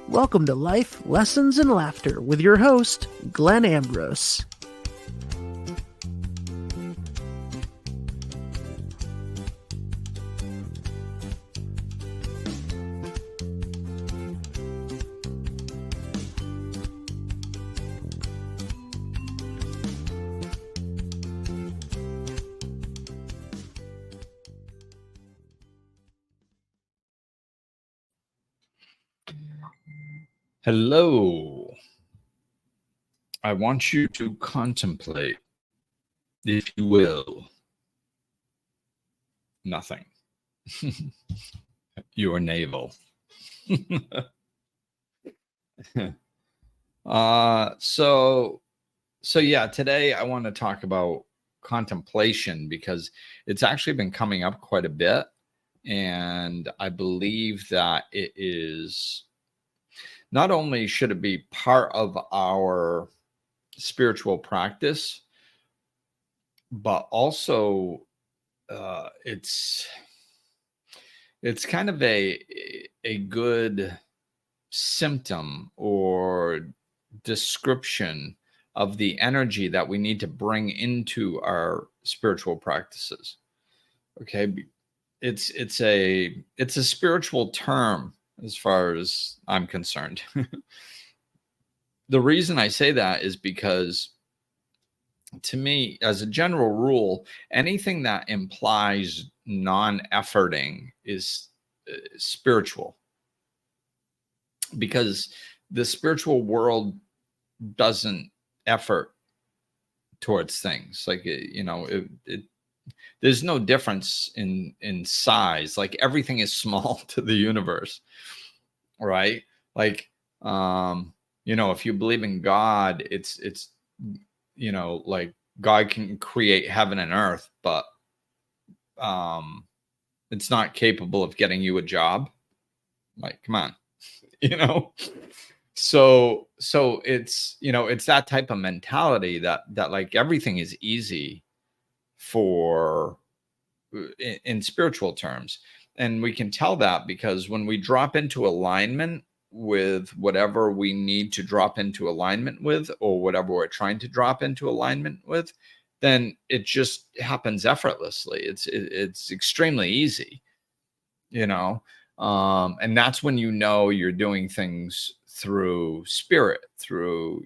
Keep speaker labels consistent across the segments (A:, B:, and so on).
A: Welcome to Life, Lessons, and Laughter with your host, Glenn Ambrose.
B: Hello. I want you to contemplate, if you will, nothing. Your navel. So yeah, today I want to talk about contemplation because it's actually been coming up quite a bit. And I believe that it is not only should it be part of our spiritual practice, but also it's kind of a good symptom or description of the energy that we need to bring into our spiritual practices. Okay, it's a spiritual term as far as I'm concerned. The reason I say that is because, to me, as a general rule, anything that implies non-efforting is spiritual, because the spiritual world doesn't effort towards things. Like, there's no difference in size. Like, everything is small to the universe, right? Like, if you believe in God, it's like God can create heaven and earth, but it's not capable of getting you a job. Like, come on, So it's, it's that type of mentality that like everything is easy for in spiritual terms. And we can tell that because when we drop into alignment with whatever we need to drop into alignment with, or whatever we're trying to drop into alignment with, then it just happens effortlessly. It's extremely easy, and that's when you're doing things through spirit, through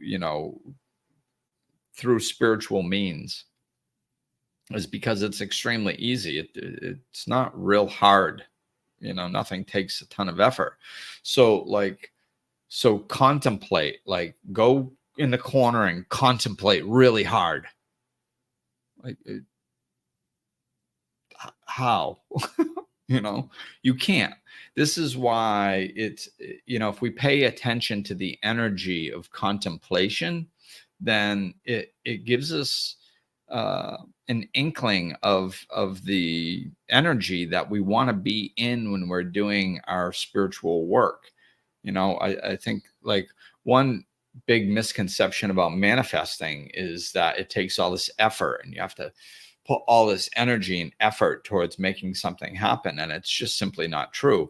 B: spiritual means, is because it's extremely easy. It's not real hard. Nothing takes a ton of effort. So contemplate, like, go in the corner and contemplate really hard. Like, how? You can't. This is why it's, if we pay attention to the energy of contemplation, then it gives us an inkling of the energy that we want to be in when we're doing our spiritual work. I think, like, one big misconception about manifesting is that it takes all this effort and you have to put all this energy and effort towards making something happen. And it's just simply not true.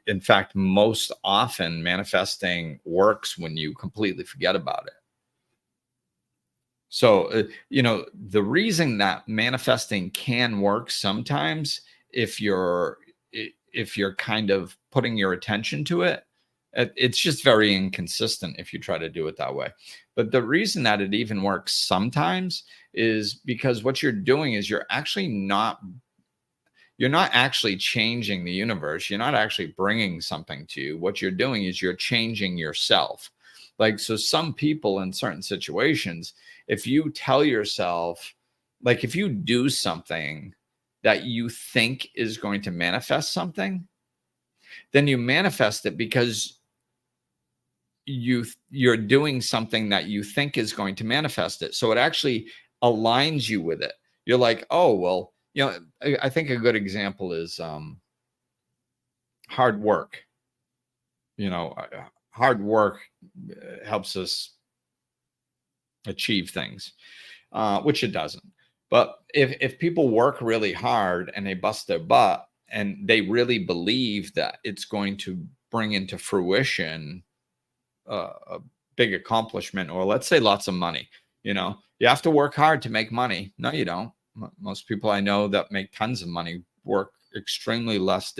B: In fact, most often manifesting works when you completely forget about it. So, the reason that manifesting can work sometimes, if you're kind of putting your attention to it, it's just very inconsistent if you try to do it that way. But the reason that it even works sometimes is because what you're doing is you're not actually changing the universe. You're not actually bringing something to you. What you're doing is you're changing yourself. Like, so some people in certain situations, if you tell yourself, like, if you do something that you think is going to manifest something, then you manifest it because you're doing something that you think is going to manifest it. So it actually aligns you with it. You're like, oh, well, I think a good example is hard work. Hard work helps us achieve things, which it doesn't. But if people work really hard and they bust their butt and they really believe that it's going to bring into fruition a big accomplishment, or let's say lots of money. You have to work hard to make money. No, you don't. Most people I know that make tons of money work extremely less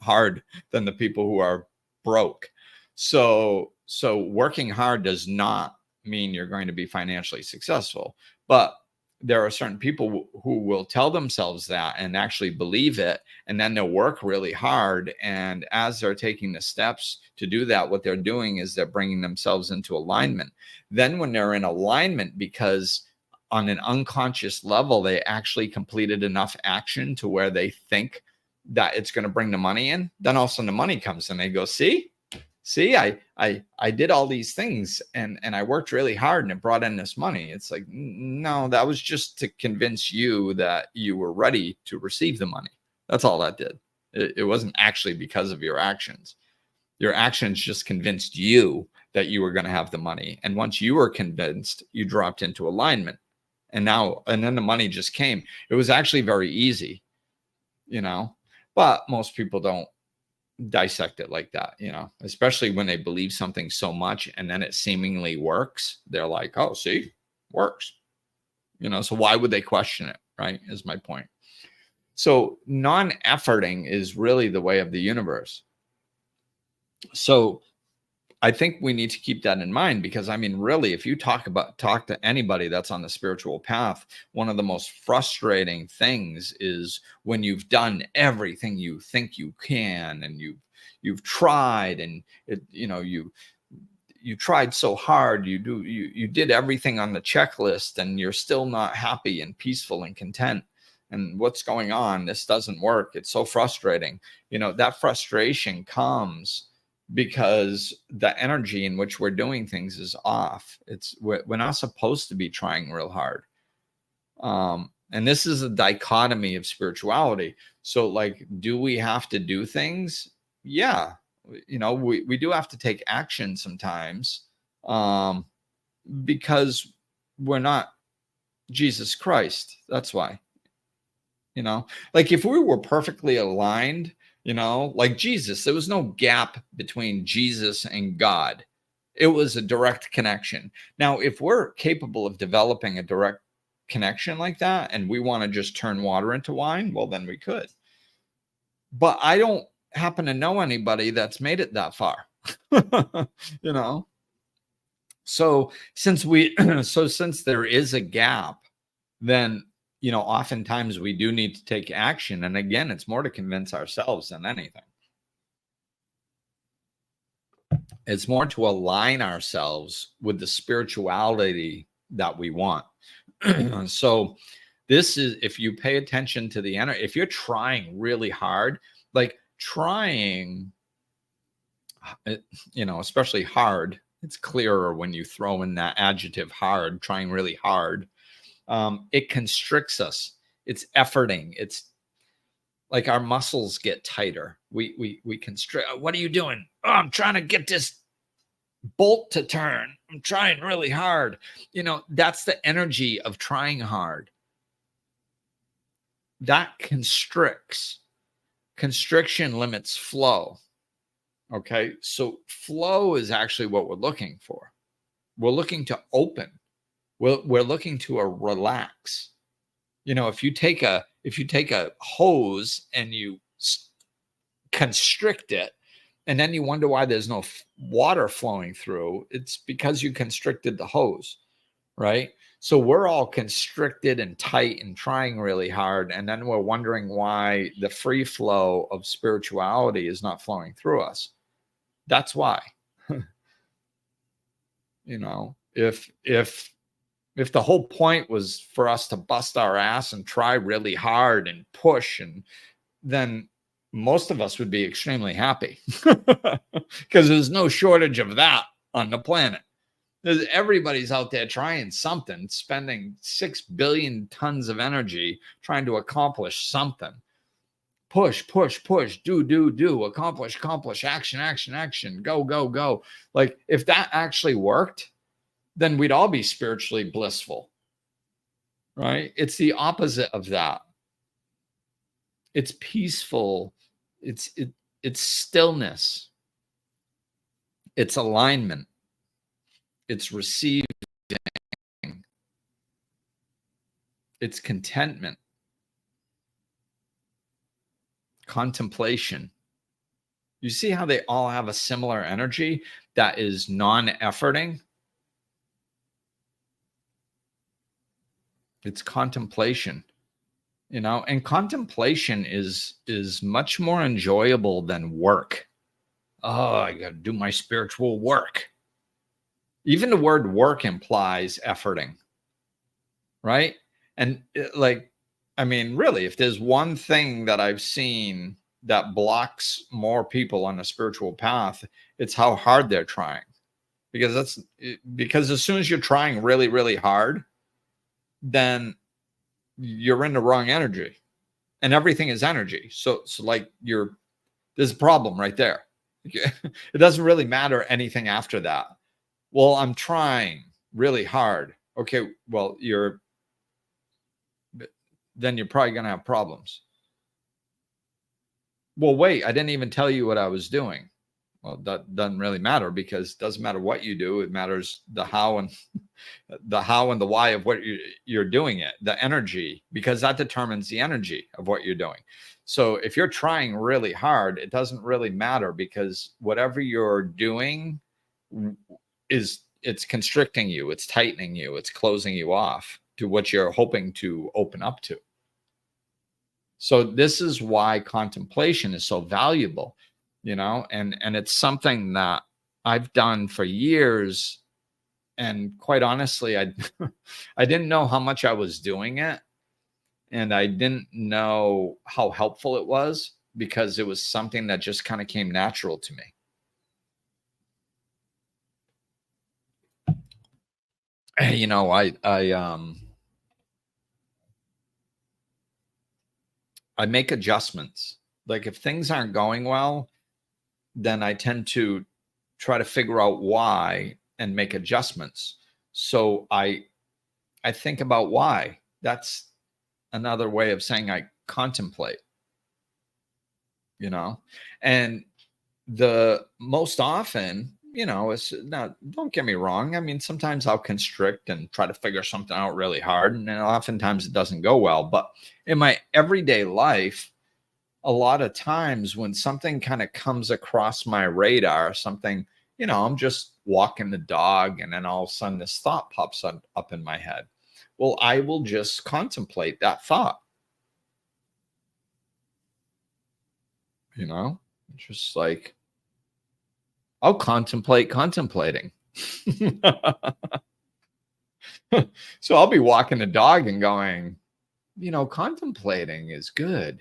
B: hard than the people who are broke. So working hard does not mean you're going to be financially successful, but there are certain people who will tell themselves that and actually believe it, and then they'll work really hard. And as they're taking the steps to do that, what they're doing is they're bringing themselves into alignment. Then when they're in alignment, because on an unconscious level, they actually completed enough action to where they think that it's going to bring the money in, then all of a sudden the money comes and they go, see, I did all these things and I worked really hard and it brought in this money. It's like, no, that was just to convince you that you were ready to receive the money. That's all that did. It wasn't actually because of your actions. Your actions just convinced you that you were going to have the money. And once you were convinced, you dropped into alignment. And then the money just came. It was actually very easy, but most people don't dissect it like that, especially when they believe something so much and then it seemingly works. They're like, oh, see, works, so why would they question it? Right. Is my point. So non-efforting is really the way of the universe. So I think we need to keep that in mind, because really, if you talk to anybody that's on the spiritual path, one of the most frustrating things is when you've done everything you think you can, and you've tried, and you tried so hard, you did everything on the checklist, and you're still not happy and peaceful and content. And what's going on? This doesn't work. It's so frustrating. That frustration comes because the energy in which we're doing things is off. We're not supposed to be trying real hard. And this is a dichotomy of spirituality. So do we have to do things? Yeah. We do have to take action sometimes, because we're not Jesus Christ. That's why, if we were perfectly aligned, like Jesus, there was no gap between Jesus and God. It was a direct connection. Now, if we're capable of developing a direct connection like that, and we want to just turn water into wine, well, then we could. But I don't happen to know anybody that's made it that far, So since there is a gap, then oftentimes we do need to take action. And again, it's more to convince ourselves than anything. It's more to align ourselves with the spirituality that we want. So this is, if you pay attention to the energy, if you're trying really hard, trying, especially hard, it's clearer when you throw in that adjective hard, trying really hard. It constricts us. It's efforting. It's like our muscles get tighter. We constrict. What are you doing? Oh, I'm trying to get this bolt to turn. I'm trying really hard. That's the energy of trying hard. That constricts. Constriction limits flow. Okay. So flow is actually what we're looking for. We're looking to open. We're looking to relax. If you take a hose and you constrict it, and then you wonder why there's no water flowing through, it's because you constricted the hose, right? So we're all constricted and tight and trying really hard, and then we're wondering why the free flow of spirituality is not flowing through us. That's why. If the whole point was for us to bust our ass and try really hard and push, and then most of us would be extremely happy, because there's no shortage of that on the planet. Everybody's out there trying something, spending 6 billion tons of energy trying to accomplish something. Push, do, accomplish, action, go. If that actually worked, then we'd all be spiritually blissful, right? It's the opposite of that. It's peaceful. It's stillness. It's alignment. It's receiving. It's contentment. Contemplation. You see how they all have a similar energy that is non-efforting? It's contemplation, and contemplation is much more enjoyable than work. Oh, I got to do my spiritual work. Even the word work implies efforting, right? And really, if there's one thing that I've seen that blocks more people on a spiritual path, it's how hard they're trying. Because as soon as you're trying really, really hard, then you're in the wrong energy, and everything is energy. So like there's a problem right there. It doesn't really matter anything after that. Well, I'm trying really hard. Okay, well, then you're probably going to have problems. Well, wait, I didn't even tell you what I was doing. Well, that doesn't really matter, because it doesn't matter what you do. It matters the how and the why of what you're doing it, the energy, because that determines the energy of what you're doing. So if you're trying really hard, it doesn't really matter, because whatever you're doing it's constricting you, it's tightening you, it's closing you off to what you're hoping to open up to. So this is why contemplation is so valuable, and it's something that I've done for years. And quite honestly, I didn't know how much I was doing it, and I didn't know how helpful it was, because it was something that just kind of came natural to me. I make adjustments. Like if things aren't going well, then I tend to try to figure out why and make adjustments. So I think about why. That's another way of saying I contemplate, and the most often, it's not, don't get me wrong. I mean, sometimes I'll constrict and try to figure something out really hard, and then oftentimes it doesn't go well. But in my everyday life, a lot of times when something kind of comes across my radar, something, I'm just walking the dog, and then all of a sudden this thought pops up in my head. Well, I will just contemplate that thought, just like, I'll contemplate contemplating. So I'll be walking the dog and going, contemplating is good.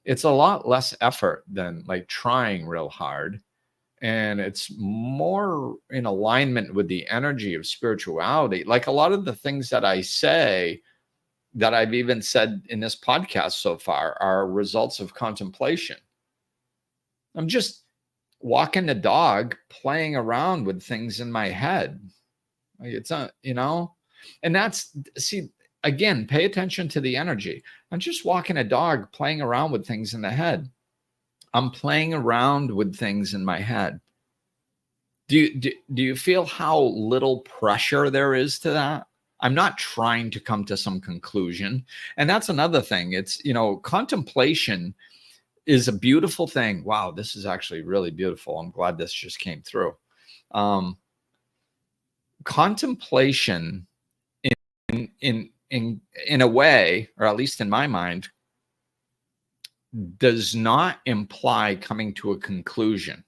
B: It's a lot less effort than like trying real hard. And it's more in alignment with the energy of spirituality. Like a lot of the things that I say, that I've even said in this podcast so far, are results of contemplation. I'm just walking the dog, playing around with things in my head. Like it's not, and again, pay attention to the energy. I'm just walking a dog, playing around with things in the head. I'm playing around with things in my head. Do you feel how little pressure there is to that? I'm not trying to come to some conclusion. And that's another thing. It's, contemplation is a beautiful thing. Wow, this is actually really beautiful. I'm glad this just came through. Contemplation in a way, or at least in my mind, does not imply coming to a conclusion,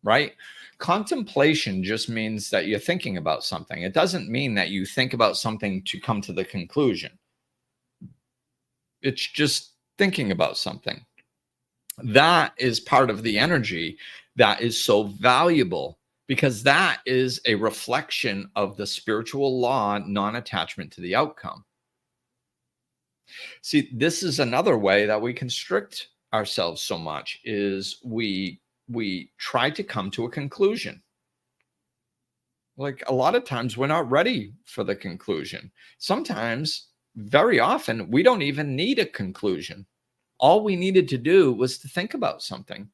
B: right? Contemplation just means that you're thinking about something. It doesn't mean that you think about something to come to the conclusion. It's just thinking about something. That is part of the energy that is so valuable, because that is a reflection of the spiritual law, non-attachment to the outcome. See, this is another way that we constrict ourselves so much, is we try to come to a conclusion. Like a lot of times we're not ready for the conclusion. Sometimes, very often, we don't even need a conclusion. All we needed to do was to think about something.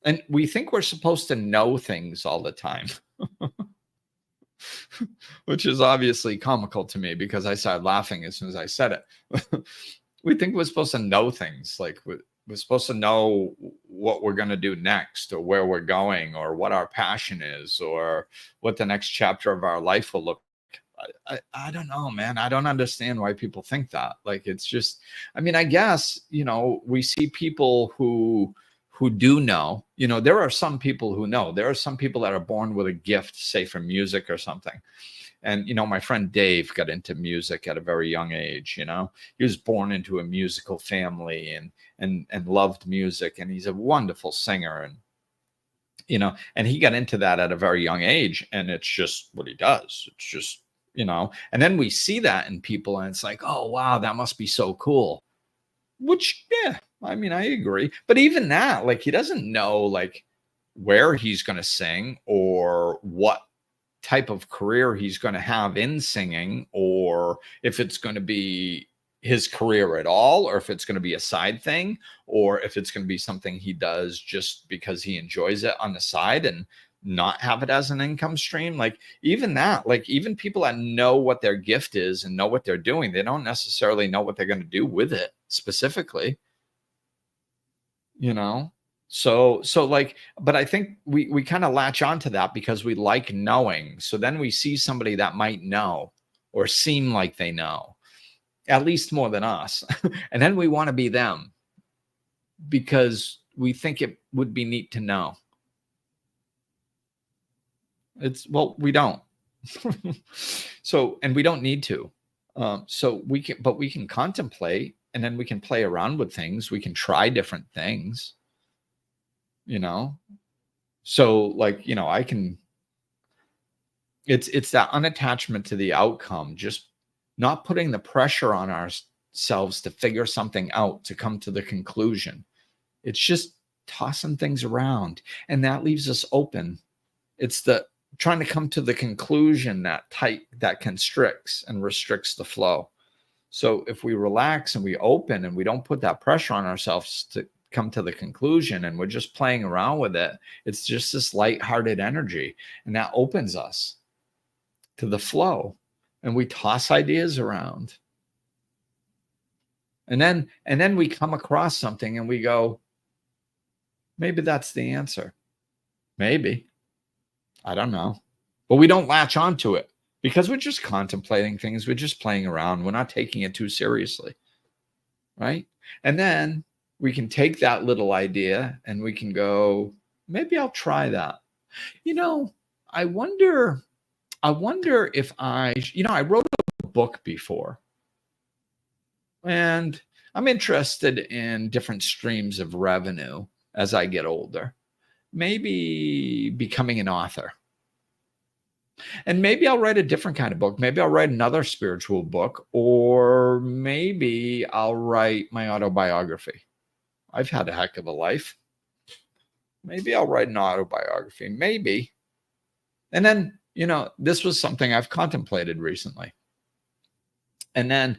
B: And we think we're supposed to know things all the time, which is obviously comical to me because I started laughing as soon as I said it. We think we're supposed to know things, like we're supposed to know what we're going to do next, or where we're going, or what our passion is, or what the next chapter of our life will look like. I don't know, man. I don't understand why people think that. Like, it's just, I mean, I guess, we see people who do know. There are some people who know. There are some people that are born with a gift, say for music or something. And my friend Dave got into music at a very young age. He was born into a musical family and loved music, and he's a wonderful singer. And he got into that at a very young age, and it's just what he does. It's just, and then we see that in people, and it's like, oh wow, that must be so cool. Which, yeah, I mean, I agree. But even that, like, he doesn't know like where he's going to sing, or what type of career he's going to have in singing, or if it's going to be his career at all, or if it's going to be a side thing, or if it's going to be something he does just because he enjoys it on the side and not have it as an income stream. Like, even that, like, even people that know what their gift is and know what they're doing, they don't necessarily know what they're going to do with it specifically, so like, but I think we kind of latch onto that because we like knowing. So then we see somebody that might know, or seem like they know at least more than us. And then we want to be them because we think it would be neat to know. Well, we don't. So, and we don't need to. So we can contemplate, and then we can play around with things. We can try different things, So like, it's that unattachment to the outcome, just not putting the pressure on ourselves to figure something out, to come to the conclusion. It's just tossing things around, and that leaves us open. It's the trying to come to the conclusion that constricts and restricts the flow. So if we relax and we open and we don't put that pressure on ourselves to come to the conclusion, and we're just playing around with it, it's just this lighthearted energy, and that opens us to the flow, and we toss ideas around. And then we come across something and we go, maybe that's the answer. Maybe. I don't know. But we don't latch onto it because we're just contemplating things. We're just playing around. We're not taking it too seriously. Right? And then we can take that little idea and we can go, maybe I'll try that. I wonder if I wrote a book before, and I'm interested in different streams of revenue as I get older, maybe becoming an author. And maybe I'll write a different kind of book. Maybe I'll write another spiritual book, or maybe I'll write my autobiography. I've had a heck of a life. Maybe I'll write an autobiography. Maybe. And then, this was something I've contemplated recently. And then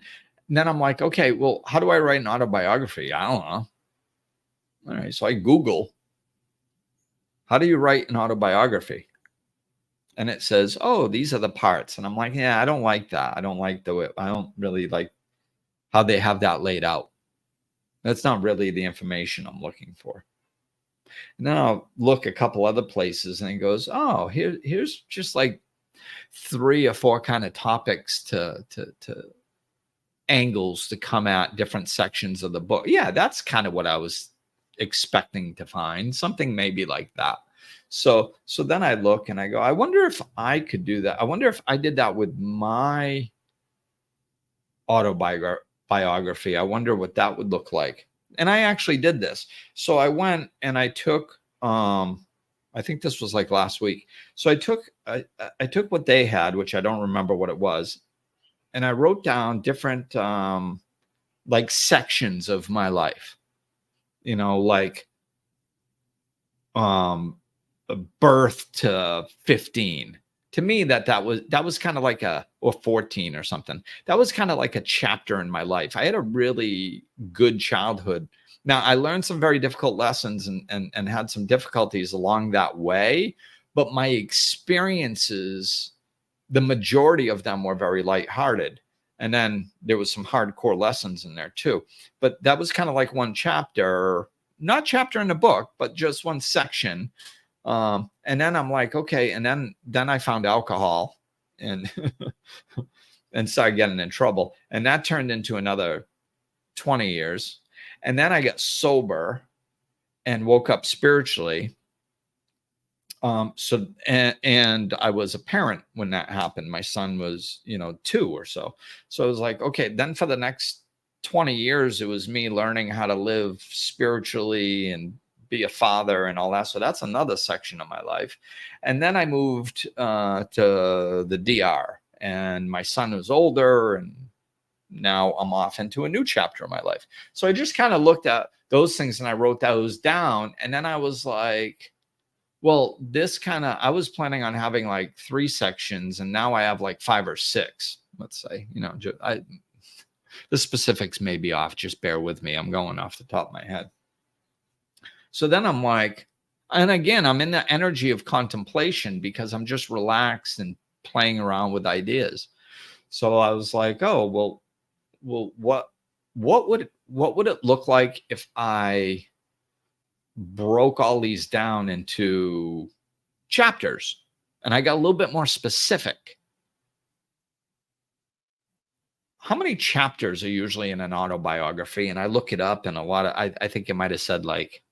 B: I'm like, okay, well, how do I write an autobiography? I don't know. All right. So I Google, how do you write an autobiography? And it says, oh, these are the parts. And I'm like, yeah, I don't like that. I don't really like how they have that laid out. That's not really the information I'm looking for. And then I'll look a couple other places, and it goes, oh, here's just like 3 or 4 kind of topics to angles to come at different sections of the book. Yeah, that's kind of what I was expecting to find, something maybe like that. So then I look and I go, I wonder if I could do that. I wonder if I did that with my autobiography. I wonder what that would look like. And I actually did this. So I went and I took, I think this was like last week. So I took what they had, which I don't remember what it was, and I wrote down different like sections of my life. Like birth to 15. To me, that was kind of like or 14 or something. That was kind of like a chapter in my life. I had a really good childhood, Now, I learned some very difficult lessons and had some difficulties along that way, but my experiences, the majority of them were very lighthearted. And then there was some hardcore lessons in there too. But that was kind of like one chapter, not chapter in the book, but just one section. And then I'm like, okay. And then I found alcohol and and started getting in trouble. And that turned into another 20 years. And then I got sober and woke up spiritually. And I was a parent when that happened. My son was, 2 or so. So I was like, okay, then for the next 20 years, it was me learning how to live spiritually and be a father and all that. So that's another section of my life. And then I moved to the DR, and my son was older, and now I'm off into a new chapter of my life. So I just kind of looked at those things and I wrote those down. And then I was like, well, I was planning on having like 3 sections, and now I have like 5 or 6, let's say, the specifics may be off. Just bear with me. I'm going off the top of my head. So then I'm like, and again, I'm in the energy of contemplation because I'm just relaxed and playing around with ideas. So I was like, oh, well, what would it look like if I broke all these down into chapters? And I got a little bit more specific. How many chapters are usually in an autobiography? And I look it up, and I think it might have said like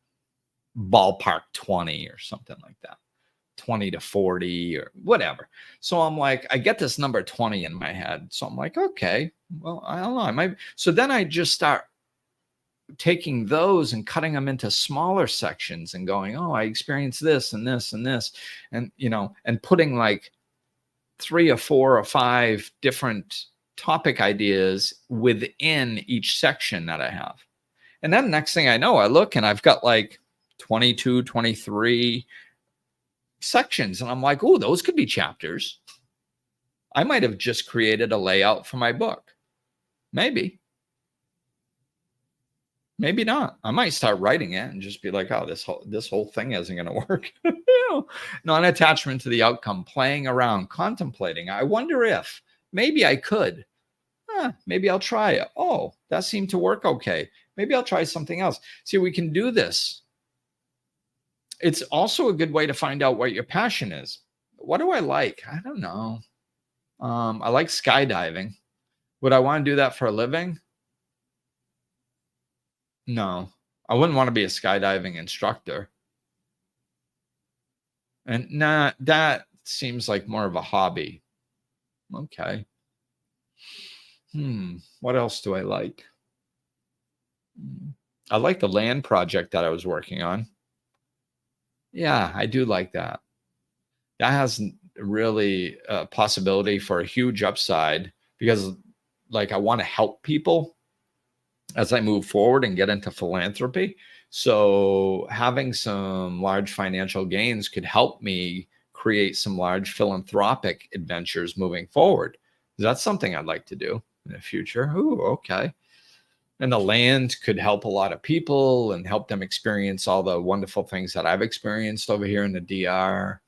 B: ballpark 20 or something like that, 20 to 40 or whatever. So I'm like, I get this number 20 in my head. So I'm like, okay, well, I don't know. So then I just start taking those and cutting them into smaller sections and going, oh, I experienced this and this and this, and and putting like 3 or 4 or 5 different topic ideas within each section that I have. And then next thing I know, I look and I've got like 22, 23 sections, and I'm like, oh, those could be chapters. I might have just created a layout for my book. Maybe not. I might start writing it and just be like, oh, this whole thing isn't going to work. Non-attachment to the outcome, playing around, contemplating. I wonder if maybe I could. Maybe I'll try it. Oh, that seemed to work okay. Maybe I'll try something else. See, we can do this. It's also a good way to find out what your passion is. What do I like? I don't know. I like skydiving. Would I want to do that for a living? No, I wouldn't want to be a skydiving instructor. And that seems like more of a hobby. Okay. What else do I like? I like the land project that I was working on. Yeah, I do like that. That has really a possibility for a huge upside because like I want to help people as I move forward and get into philanthropy. So having some large financial gains could help me create some large philanthropic adventures moving forward. That's something I'd like to do in the future. Ooh, okay. And the land could help a lot of people and help them experience all the wonderful things that I've experienced over here in the DR.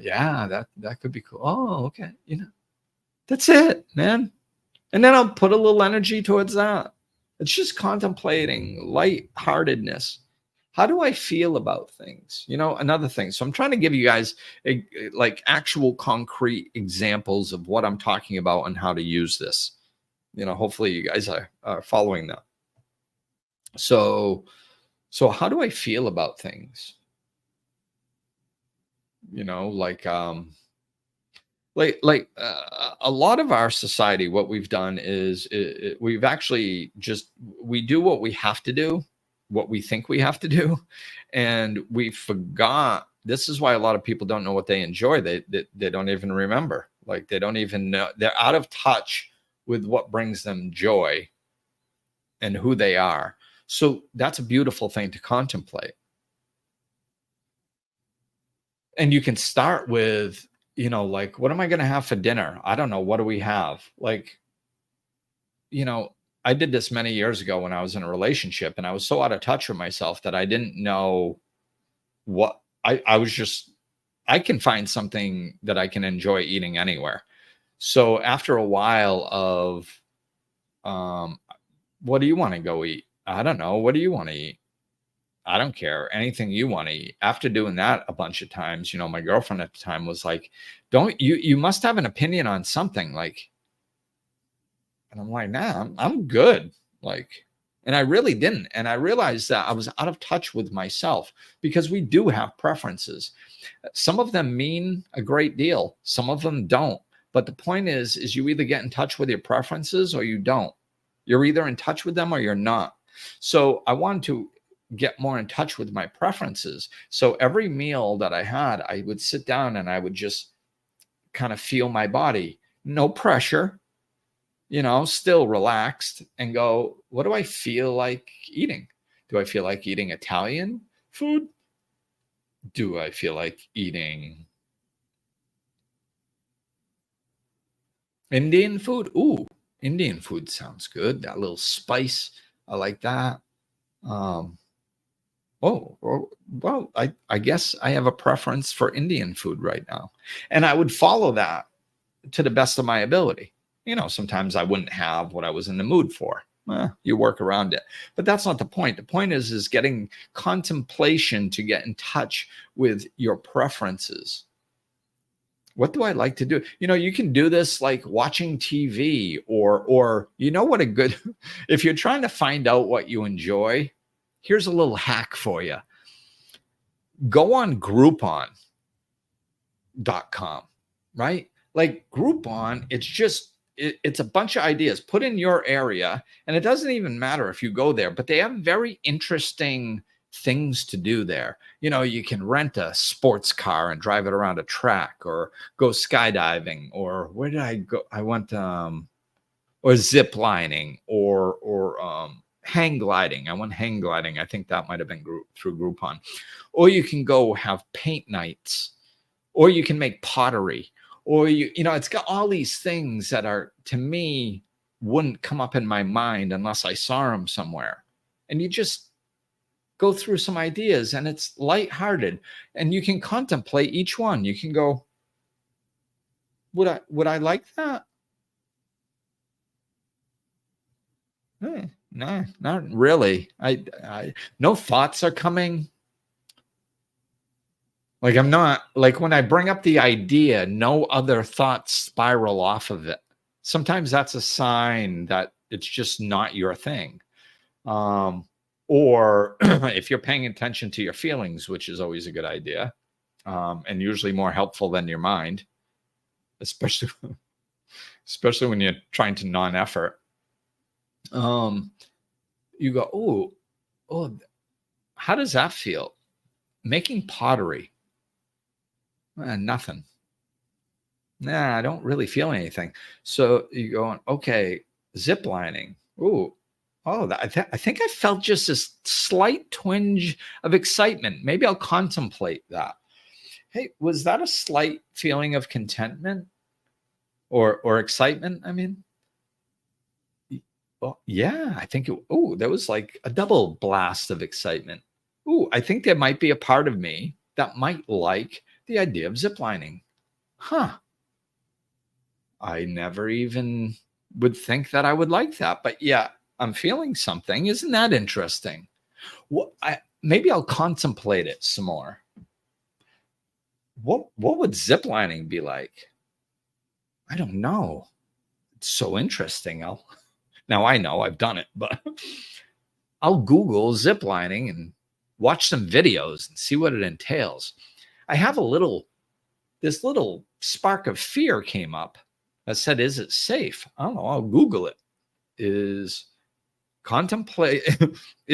B: Yeah, that could be cool. Oh, okay. That's it, man. And then I'll put a little energy towards that. It's just contemplating lightheartedness. How do I feel about things? Another thing. So I'm trying to give you guys like actual concrete examples of what I'm talking about and how to use this. Hopefully you guys are following that. So how do I feel about things? Like a lot of our society, what we've done is we've actually we do what we have to do, what we think we have to do, and we forgot. This is why a lot of people don't know what they enjoy. They don't even remember. Like they don't even know. They're out of touch with what brings them joy and who they are. So that's a beautiful thing to contemplate. And you can start with, like, what am I going to have for dinner? I don't know. What do we have? Like, I did this many years ago when I was in a relationship, and I was so out of touch with myself that I didn't know what I was just, I can find something that I can enjoy eating anywhere. So after a while of, um, what do you want to go eat? I don't know. What do you want to eat? I don't care. Anything you want to eat. After doing that a bunch of times, my girlfriend at the time was like, don't you must have an opinion on something, like, and I'm like, nah, I'm good. Like, and I really didn't. And I realized that I was out of touch with myself because we do have preferences. Some of them mean a great deal. Some of them don't. But the point is you either get in touch with your preferences or you don't. You're either in touch with them or you're not. So I wanted to get more in touch with my preferences. So every meal that I had, I would sit down and I would just kind of feel my body. No pressure, still relaxed, and go, what do I feel like eating? Do I feel like eating Italian food? Do I feel like eating Indian food? Ooh, Indian food sounds good. That little spice, I like that. Um, well, I guess I have a preference for Indian food right now. And I would follow that to the best of my ability. Sometimes I wouldn't have what I was in the mood for. You work around it. But that's not the point. The point is getting contemplation to get in touch with your preferences. What do I like to do? You can do this like watching TV or what a good, if you're trying to find out what you enjoy, here's a little hack for you. Go on Groupon.com, right? Like Groupon, it's a bunch of ideas. Put in your area, and it doesn't even matter if you go there, but they have very interesting things to do there. You can rent a sports car and drive it around a track, or go skydiving, or where did I go? I went or zip lining, or hang gliding. I went hang gliding. I think that might have been through Groupon. Or you can go have paint nights, or you can make pottery, or it's got all these things that are, to me, wouldn't come up in my mind unless I saw them somewhere. And you just go through some ideas, and it's lighthearted, and you can contemplate each one. You can go, would I like that? No, not really. I no thoughts are coming. Like, I'm not, like, when I bring up the idea, no other thoughts spiral off of it. Sometimes that's a sign that it's just not your thing. Or if you're paying attention to your feelings, which is always a good idea, and usually more helpful than your mind, especially when you're trying to non-effort. You go, oh, how does that feel? Making pottery. Nothing. Nah, I don't really feel anything. So you go, okay, zip lining. I think I felt just a slight twinge of excitement. Maybe I'll contemplate that. Hey, was that a slight feeling of contentment or excitement? I mean, well, yeah, I think there was like a double blast of excitement. I think there might be a part of me that might like the idea of ziplining. Huh. I never even would think that I would like that, but yeah, I'm feeling something. Isn't that interesting? Well, maybe I'll contemplate it some more. What would ziplining be like? I don't know. It's so interesting. Now I know I've done it, but I'll Google ziplining and watch some videos and see what it entails. I have this little spark of fear came up that said, is it safe? I don't know. I'll Google it. Is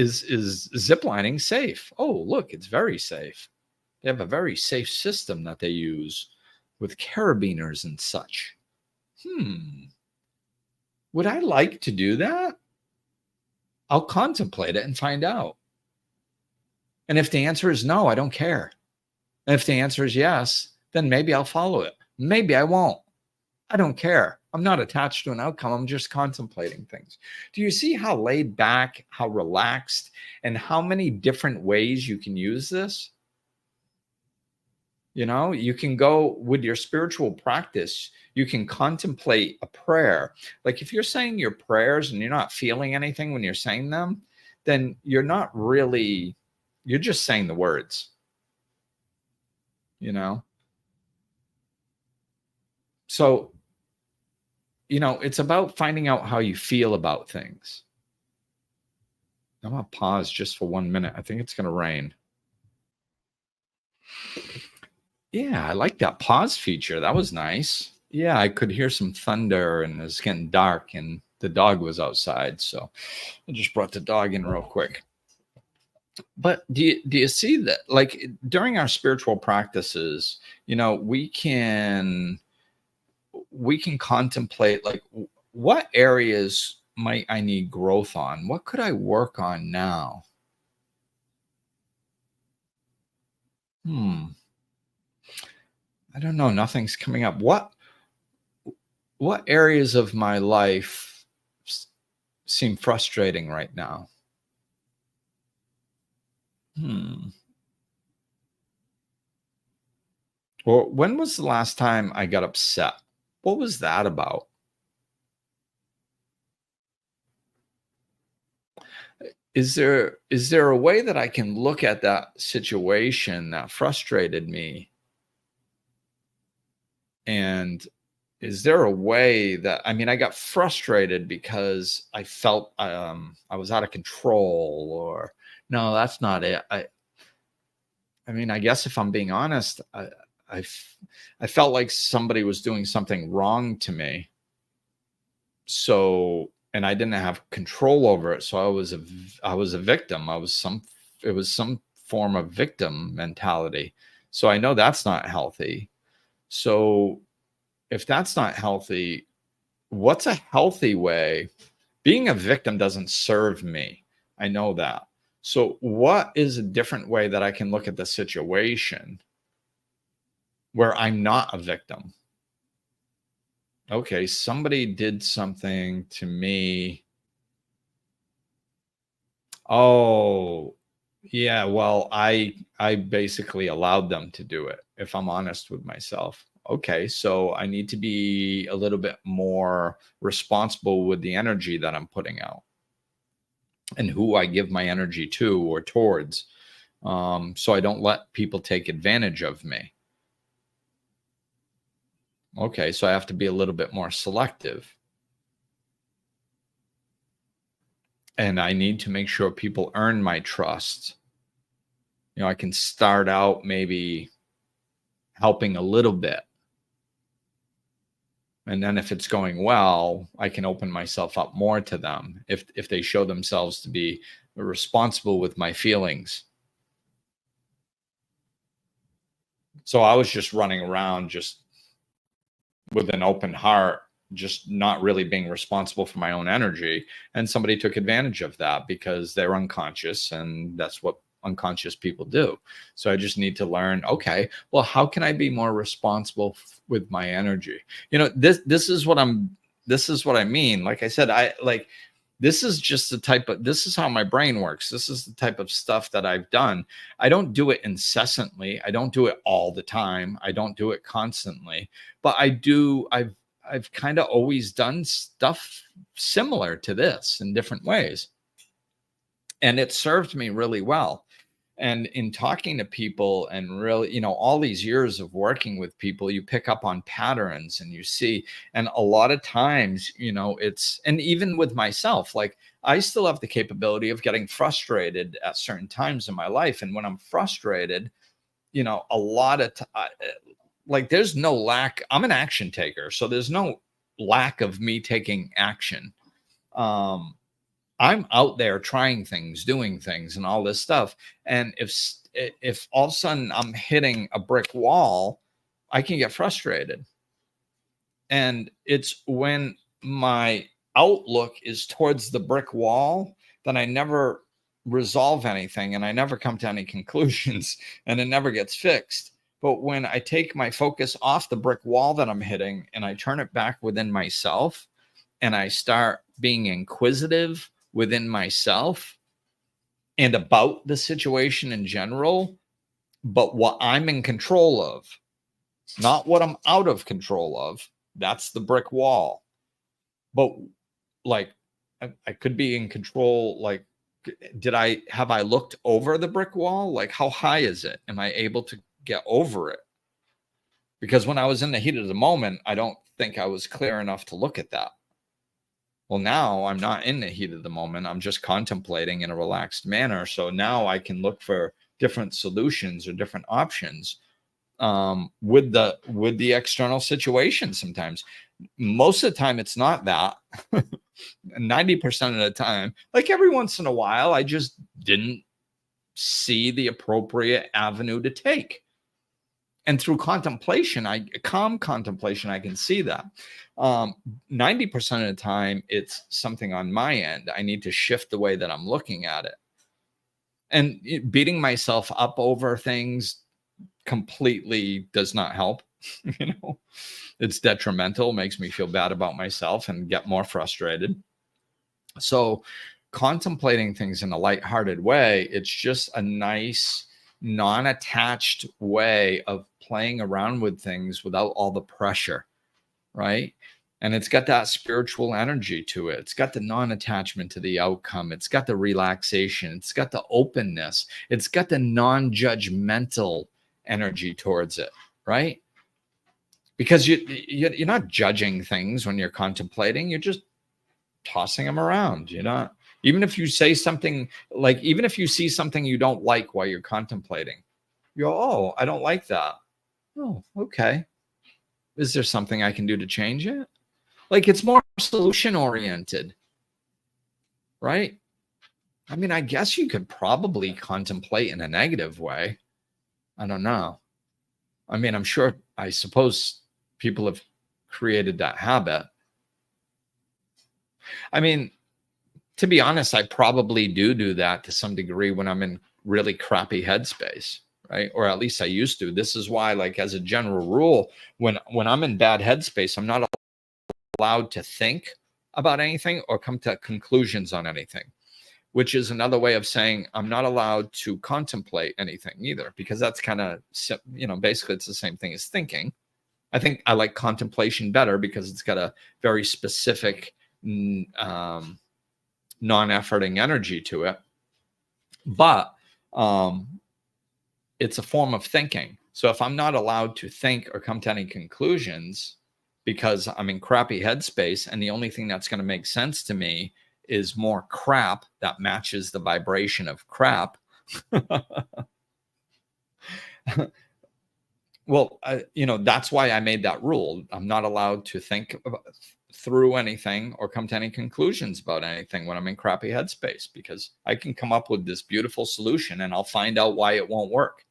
B: ziplining safe? Oh, look, it's very safe. They have a very safe system that they use with carabiners and such. Would I like to do that? I'll contemplate it and find out. And if the answer is no, I don't care. And if the answer is yes, then maybe I'll follow it. Maybe I won't. I don't care. I'm not attached to an outcome. I'm just contemplating things. Do you see how laid back, how relaxed, and how many different ways you can use this? You can go with your spiritual practice. You can contemplate a prayer. Like if you're saying your prayers and you're not feeling anything when you're saying them, then you're not really, you're just saying the words, you know? So, it's about finding out how you feel about things. I'm going to pause just for 1 minute. I think it's going to rain. Yeah, I like that pause feature. That was nice. Yeah, I could hear some thunder and it's getting dark and the dog was outside. So I just brought the dog in real quick. But do you see that, like, during our spiritual practices, we can contemplate, like, what areas might I need growth on? What could I work on now? Hmm. I don't know. Nothing's coming up. What areas of my life seem frustrating right now? Hmm. Or when was the last time I got upset? What was that about? Is there a way that I can look at that situation that frustrated me, and is there a way that, I mean, I got frustrated because I felt I was out of control, or no, that's not it. I mean, I guess if I'm being honest, I f- I felt like somebody was doing something wrong to me. So, and I didn't have control over it. So I was a victim. It was some form of victim mentality. So I know that's not healthy. So if that's not healthy, what's a healthy way? Being a victim doesn't serve me. I know that. So what is a different way that I can look at the situation where I'm not a victim? Okay, somebody did something to me. Oh, yeah, well, I basically allowed them to do it, if I'm honest with myself. Okay, so I need to be a little bit more responsible with the energy that I'm putting out and who I give my energy to or towards. So I don't let people take advantage of me. Okay, so I have to be a little bit more selective. And I need to make sure people earn my trust. I can start out maybe helping a little bit. And then if it's going well, I can open myself up more to them if they show themselves to be responsible with my feelings. So I was just running around just with an open heart, just not really being responsible for my own energy. And somebody took advantage of that because they're unconscious, and that's what unconscious people do. So I just need to learn, okay, well, how can I be more responsible with my energy? This is what I mean. Like I said, this is just the type of, this is how my brain works. This is the type of stuff that I've done. I don't do it incessantly. I don't do it all the time. I don't do it constantly, but I've kind of always done stuff similar to this in different ways. And it served me really well. And in talking to people and really, all these years of working with people, you pick up on patterns and you see, and a lot of times, and even with myself, like I still have the capability of getting frustrated at certain times in my life. And when I'm frustrated, a lot of like there's no lack. I'm an action taker. So there's no lack of me taking action. Um, I'm out there trying things, doing things, and all this stuff. And if all of a sudden I'm hitting a brick wall, I can get frustrated. And it's when my outlook is towards the brick wall that I never resolve anything and I never come to any conclusions and it never gets fixed. But when I take my focus off the brick wall that I'm hitting and I turn it back within myself and I start being inquisitive within myself and about the situation in general, but what I'm in control of, not what I'm out of control of, that's the brick wall. But like, I could be in control. Like, have I looked over the brick wall? Like, how high is it? Am I able to get over it? Because when I was in the heat of the moment, I don't think I was clear enough to look at that. Well, now I'm not in the heat of the moment. I'm just contemplating in a relaxed manner. So now I can look for different solutions or different options with the external situation. Sometimes, most of the time, it's not that. 90% of the time, like every once in a while, I just didn't see the appropriate avenue to take. And through calm contemplation, I can see that. 90% of the time, it's something on my end. I need to shift the way that I'm looking at it. And beating myself up over things completely does not help. It's detrimental, makes me feel bad about myself and get more frustrated. So contemplating things in a lighthearted way, it's just a nice, non-attached way of playing around with things without all the pressure, right? And it's got that spiritual energy to it. It's got the non-attachment to the outcome. It's got the relaxation. It's got the openness. It's got the non-judgmental energy towards it, right? Because you're not judging things when you're contemplating. You're just tossing them around. You're not, even if you say something, like, even if you see something you don't like while you're contemplating, you go, oh, I don't like that. Oh, okay. Is there something I can do to change it? Like, it's more solution oriented, right? I mean, I guess you could probably contemplate in a negative way. I don't know. I mean, I suppose people have created that habit. I mean, to be honest, I probably do that to some degree when I'm in really crappy headspace, right? Or at least I used to. This is why, like, as a general rule, when I'm in bad headspace, I'm not allowed to think about anything or come to conclusions on anything, which is another way of saying I'm not allowed to contemplate anything either, because that's kind of, basically it's the same thing as thinking. I think I like contemplation better because it's got a very specific non-efforting energy to it, but it's a form of thinking. So if I'm not allowed to think or come to any conclusions because I'm in crappy headspace, and the only thing that's going to make sense to me is more crap that matches the vibration of crap. Well, that's why I made that rule. I'm not allowed to think through anything or come to any conclusions about anything when I'm in crappy headspace, because I can come up with this beautiful solution and I'll find out why it won't work.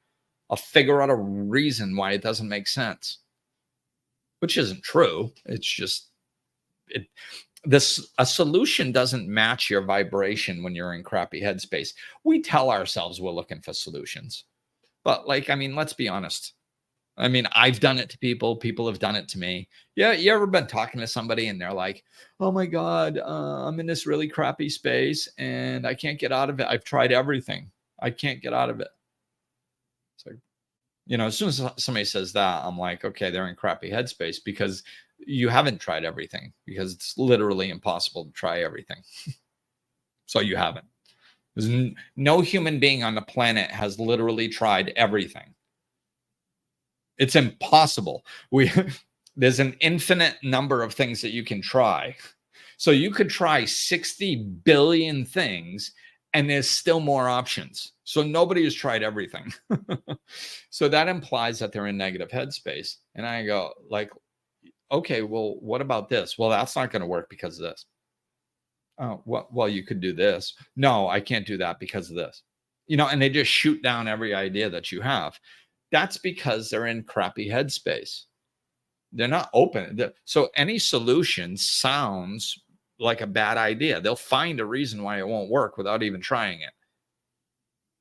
B: I'll figure out a reason why it doesn't make sense, which isn't true. It's just a solution doesn't match your vibration when you're in crappy headspace. We tell ourselves we're looking for solutions, but let's be honest. I mean, I've done it to people. People have done it to me. Yeah, you ever been talking to somebody and they're like, "Oh my God, I'm in this really crappy space and I can't get out of it. I've tried everything. I can't get out of it." So, as soon as somebody says that, I'm like, okay, they're in crappy headspace because you haven't tried everything, because it's literally impossible to try everything. So you haven't. There's no human being on the planet has literally tried everything. It's impossible. There's an infinite number of things that you can try. So you could try 60 billion things and there's still more options. So nobody has tried everything. So that implies that they're in negative headspace. And I go, like, okay, well, what about this? Well, that's not going to work because of this. Oh, well, you could do this. No, I can't do that because of this. And they just shoot down every idea that you have. That's because they're in crappy headspace. They're not open. So any solution sounds like a bad idea. They'll find a reason why it won't work without even trying it.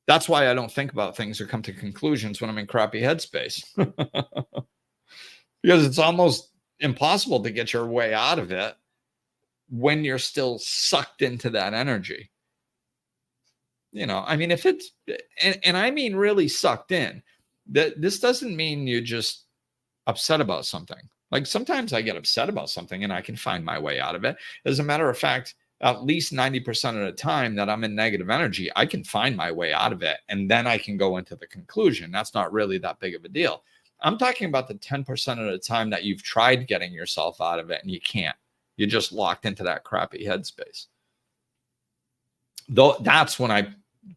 B: That's why I don't think about things or come to conclusions when I'm in crappy headspace. Because it's almost impossible to get your way out of it when you're still sucked into that energy. I mean, if it's, and I mean really sucked in, that this doesn't mean you're just upset about something. Like sometimes I get upset about something and I can find my way out of it. As a matter of fact, at least 90% of the time that I'm in negative energy, I can find my way out of it. And then I can go into the conclusion. That's not really that big of a deal. I'm talking about the 10% of the time that you've tried getting yourself out of it and you can't. You're just locked into that crappy headspace. Though that's when I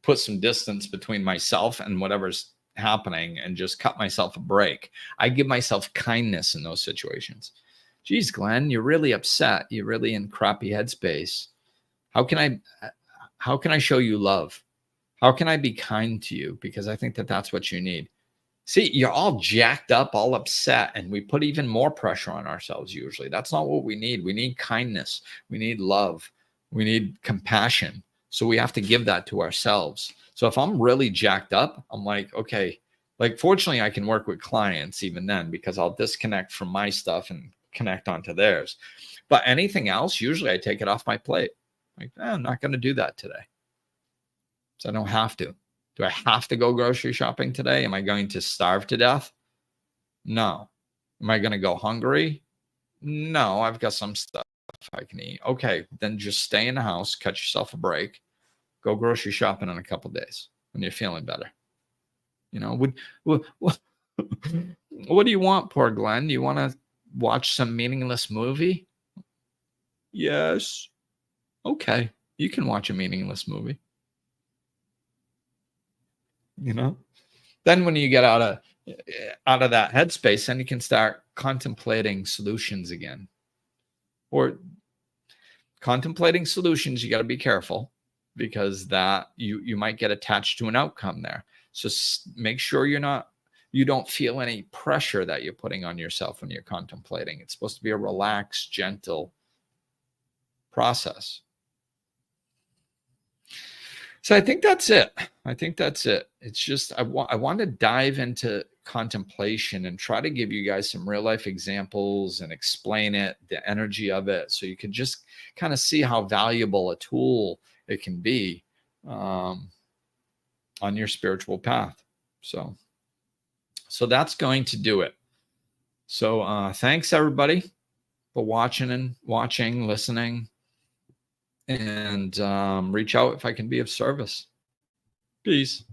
B: put some distance between myself and whatever's happening and just cut myself a break. I give myself kindness in those situations. Geez, Glenn, you're really upset. You're really in crappy headspace. How can I show you love? How can I be kind to you? Because I think that that's what you need. See, you're all jacked up, all upset, and we put even more pressure on ourselves usually. That's not what we need. We need kindness. We need love. We need compassion. So we have to give that to ourselves. So if I'm really jacked up, I'm like, okay, like fortunately I can work with clients even then because I'll disconnect from my stuff and connect onto theirs. But anything else, usually I take it off my plate. Like, I'm not going to do that today. So I don't have to. Do I have to go grocery shopping today? Am I going to starve to death? No. Am I going to go hungry? No, I've got some stuff I can eat. Okay, then just stay in the house, cut yourself a break, go grocery shopping in a couple days when you're feeling better. What do you want, poor Glenn? Do you want to watch some meaningless movie? Yes. Okay, you can watch a meaningless movie. Then when you get out of that headspace, then you can start contemplating solutions again. Or contemplating solutions, you got to be careful because that you might get attached to an outcome there. So make sure you don't feel any pressure that you're putting on yourself when you're contemplating. It's supposed to be a relaxed, gentle process. So I think that's it. It's just I want to dive into contemplation and try to give you guys some real life examples and explain it, the energy of it, so you can just kind of see how valuable a tool it can be on your spiritual path. So that's going to do it. So thanks everybody for watching, listening. And reach out if I can be of service. Peace.